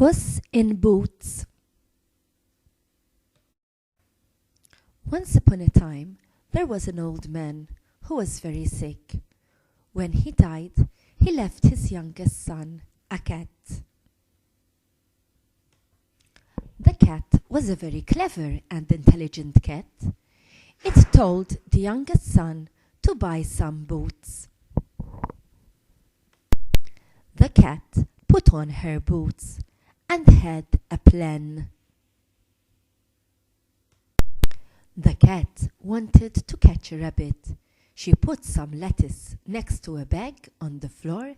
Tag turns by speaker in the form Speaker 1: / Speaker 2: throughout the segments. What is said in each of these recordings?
Speaker 1: Puss in Boots. Once upon a time, there was an old man who was very sick. When he died, he left his youngest son, a cat. The cat was a very clever and intelligent cat. It told the youngest son to buy some boots. The cat put on her boots and had a plan. The cat wanted to catch a rabbit. She put some lettuce next to a bag on the floor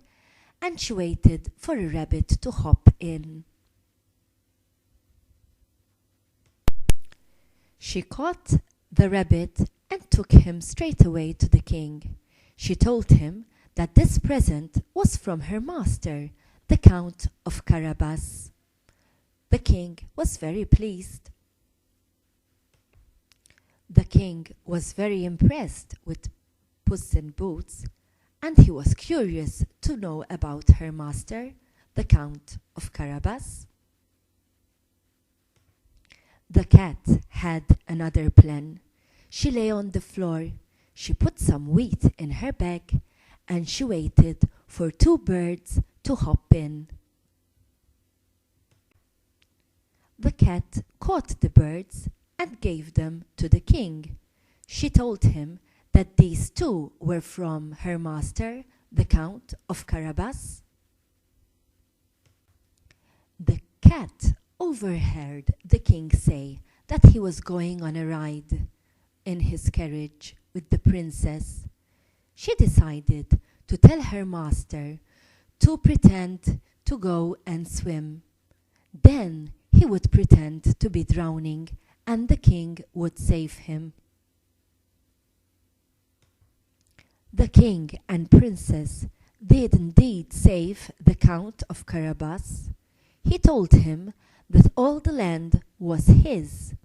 Speaker 1: and she waited for a rabbit to hop in. She caught the rabbit and took him straight away to the king. She told him that this present was from her master, the Count of Carabas. The king was very pleased. The king was very impressed with Puss in Boots, and he was curious to know about her master, the Count of Carabas. The cat had another plan. She lay on the floor, she put some wheat in her bag, and she waited for two birds to hop in. The cat caught the birds and gave them to the king. She told him that these two were from her master, the Count of Carabas. The cat overheard the king say that he was going on a ride in his carriage with the princess. She decided to tell her master to pretend to go and swim. Then he would pretend to be drowning and the king would save him. The king and princess did indeed save the Count of Carabas. He told him that all the land was his.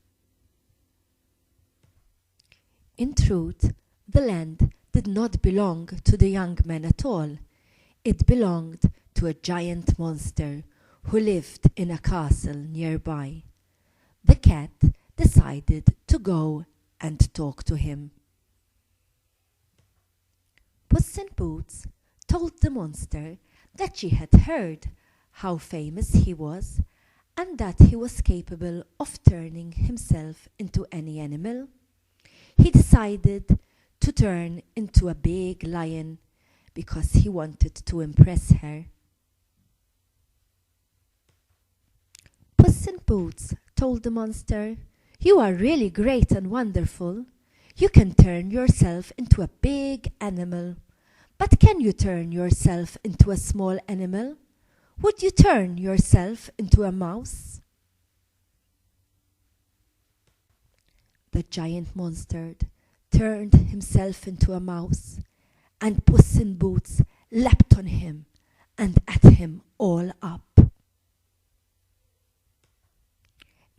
Speaker 1: In truth, the land did not belong to the young man at all. It belonged to a giant monster who lived in a castle nearby. The cat decided to go and talk to him. Puss in Boots told the monster that she had heard how famous he was and that he was capable of turning himself into any animal. He decided to turn into a big lion because he wanted to impress her. Puss in Boots told the monster, "You are really great and wonderful. You can turn yourself into a big animal. But can you turn yourself into a small animal? Would you turn yourself into a mouse?" The giant monster turned himself into a mouse, and Puss in Boots leapt on him and ate him all up.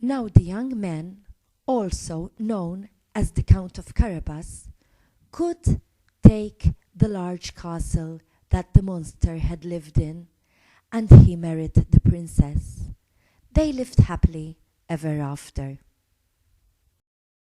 Speaker 1: Now the young man, also known as the Count of Carabas, could take the large castle that the monster had lived in, and he married the princess. They lived happily ever after.